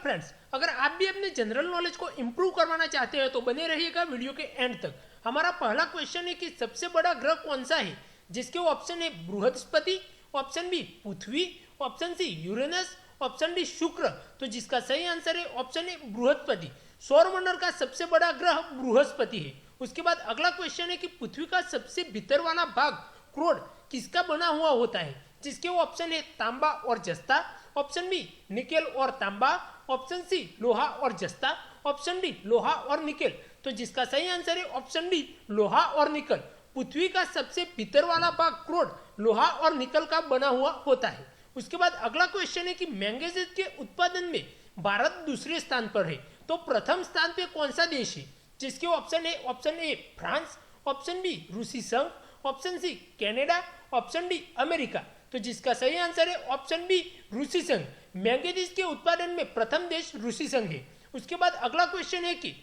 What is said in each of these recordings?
Friends, अगर आप भी अपने जनरल नॉलेज को इंप्रूव करवाना चाहते हैं तो बने रहिएगा वीडियो के एंड तक। हमारा पहला क्वेश्चन है कि सबसे बड़ा ग्रह कौन सा है, जिसके ऑप्शन है बृहस्पति, ऑप्शन बी पृथ्वी, option C Uranus, option D शुक्र। तो जिसका सही आंसर है ऑप्शन ए बृहस्पति। सौरमंडल का सबसे बड़ा ग्रह बृहस्पति है। उसके बाद अगला क्वेश्चन है कि पृथ्वी का सबसे भीतर वाला भाग क्रोड किसका बना हुआ होता है, जिसके ऑप्शन है तांबा और जस्ता, ऑप्शन बी निकेल और तांबा, ऑप्शन सी लोहा और जस्ता, ऑप्शन डी लोहा और निकेल। तो जिसका सही आंसर है ऑप्शन डी लोहा और निकल। पृथ्वी का सबसे भीतर वाला भाग क्रोड लोहा और निकल का बना हुआ होता है। उसके बाद अगला क्वेश्चन है कि मैंगनीज के उत्पादन में भारत दूसरे स्थान पर है, तो प्रथम स्थान पे कौन सा देश है, जिसके ऑप्शन है option A France, option B रूसी संघ, option C Canada, option D America. तो जिसका सही आंसर है ऑप्शन बी रूसी संघ। मैंगनीज के उत्पादन में प्रथम देश रूसी संघ है। उसके बाद अगला क्वेश्चन है कि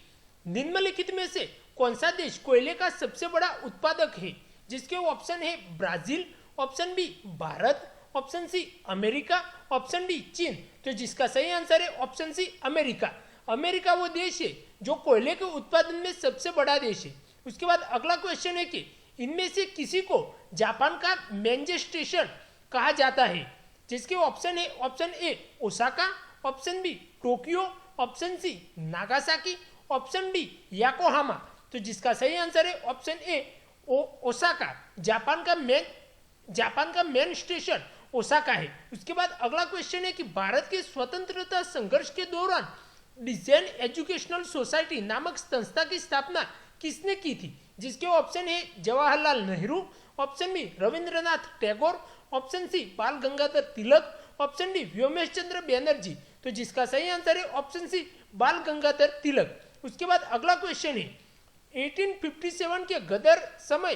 निम्नलिखित में से कौन सा देश कोयले का सबसे बड़ा उत्पादक है, जिसके ऑप्शन है Brazil, option B Bharat, option C America, option D चीन। तो जिसका सही आंसर है ऑप्शन सी अमेरिका। अमेरिका वो देश है जो कोयले के उत्पादन में सबसे बड़ा देश है। उसके बाद अगला क्वेश्चन है कि इनमें से किसी को जापान का मेंजे स्टेशन कहा जाता है, जिसके ऑप्शन है option A Osaka, option B Tokyo, option C Nagasaki, option D Yokohama. तो जिसका सही आंसर है ऑप्शन ए ओसाका। जापान का मेन स्टेशन ओसाका है। उसके बाद अगला क्वेश्चन है कि भारत के स्वतंत्रता संघर्ष के दौरान डिजाइन एजुकेशनल सोसाइटी नामक संस्था की स्थापना किसने की थी, जिसके ऑप्शन है Jawaharlal Nehru, option B Rabindranath Tagore, option C Bal Gangadhar Tilak, option D Womesh Chandra Bonnerjee. तो जिसका सही आंसर है ऑप्शन सी बाल गंगाधर तिलक। उसके बाद अगला क्वेश्चन है 1857 के गदर समय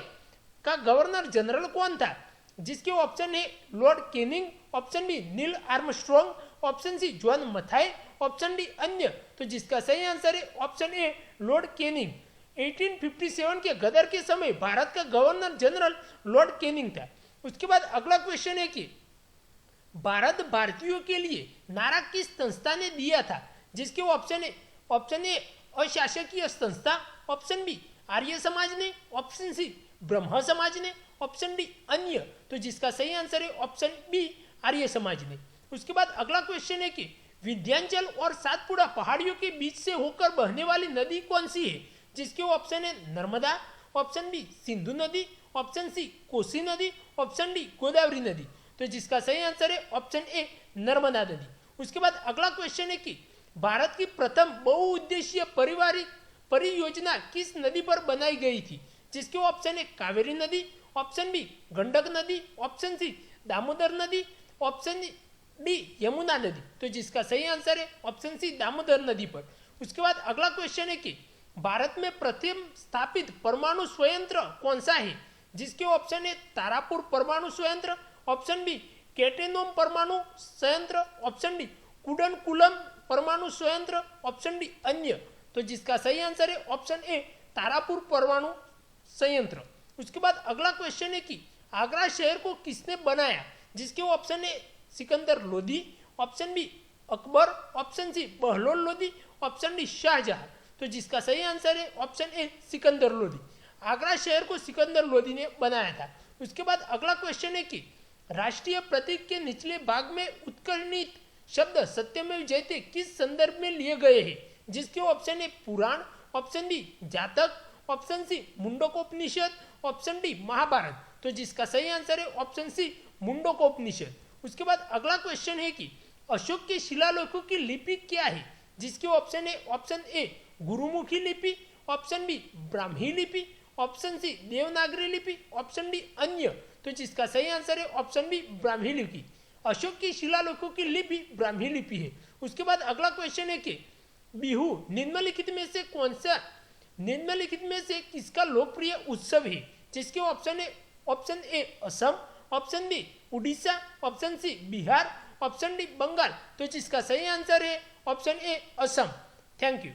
का गवर्नर जनरल कौन था, जिसके ऑप्शन है Lord Canning, option B Neil Armstrong, option C John Mathai, option D अन्य। तो जिसका सही आंसर है ऑप्शन ए लॉर्ड कैनिंग। 1857 के गदर के समय भारत का गवर्नर जनरल लॉर्ड कैनिंग था। उसके बाद अगला क्वेश्चन है कि भारत भारतीयों के लिए नारा किस संस्था ने दिया था, जिसके ऑप्शन ए अशासकीय संस्था, ऑप्शन बी आर्य समाज ने, ऑप्शन सी ब्रह्म समाज ने, ऑप्शन डी अन्य। तो जिसका सही आंसर है ऑप्शन बी आर्य समाज ने। उसके बाद अगला क्वेश्चन है कि विंध्याचल और सातपुड़ा पहाड़ियों के बीच से होकर बहने वाली नदी कौन सी है, जिसके ऑप्शन है नर्मदा, ऑप्शन बी सिंधु नदी, ऑप्शन सी कोसी नदी, ऑप्शन डी गोदावरी नदी। तो जिसका सही आंसर है ऑप्शन ए नर्मदा नदी। उसके बाद अगला क्वेश्चन है कि भारत की प्रथम बहुउद्देशीय पारिवारिक परियोजना किस नदी पर बनाई गई थी, जिसके ऑप्शन है कावेरी नदी, ऑप्शन बी गंडक नदी, ऑप्शन सी दामोदर नदी, ऑप्शन डी यमुना नदी। तो जिसका सही आंसर है ऑप्शन सी दामोदर नदी पर। उसके बाद अगला क्वेश्चन है कि भारत में प्रथम स्थापित परमाणु संयंत्र कौन सा है, जिसके ऑप्शन है तारापुर परमाणु संयंत्र, ऑप्शन बी केटेनोम परमाणु संयंत्र, ऑप्शन डी कुडनकुलम परमाणु संयंत्र, ऑप्शन डी अन्य। तो जिसका सही आंसर है ऑप्शन ए तारापुर परमाणु संयंत्र। उसके बाद अगला क्वेश्चन है कि आगरा शहर को किसने बनाया, जिसके ऑप्शन है Sikandar Lodi, option B Akbar, option C Bahlol Lodi, option D Shahjahan. तो जिसका सही आंसर है ऑप्शन ए सिकंदर लोदी। आगरा शहर को सिकंदर लोदी ने बनाया था। उसके बाद अगला क्वेश्चन है कि राष्ट्रीय प्रतीक के निचले भाग में उत्कीर्णित शब्द सत्यमेव जयते किस संदर्भ में लिए गए हैं, जिसके ऑप्शन है Purana, option B Jataka, option C Mundakopanishad, option D Mahabharat. तो जिसका सही आंसर है ऑप्शन सी मुंडकोपनिषद। उसके बाद अगला क्वेश्चन है कि अशोक के शिलालेखों की लिपि क्या है, जिसके ऑप्शन है ऑप्शन ए गुरुमुखी लिपि, ऑप्शन बी ब्राह्मी लिपि, ऑप्शन सी देवनागरी लिपि, ऑप्शन डी अन्य। तो जिसका सही आंसर है ऑप्शन बी ब्राह्मी लिपि। अशोक की शिलालेखों की लिपि ब्राह्मी लिपि है। उसके बाद अगला क्वेश्चन है कि बिहू निम्नलिखित में से किसका लोकप्रिय उत्सव है, जिसके ऑप्शन है option A Assam, option B Orissa, option C Bihar, option D Bengal. तो जिसका सही आंसर है option A Assam. Thank you.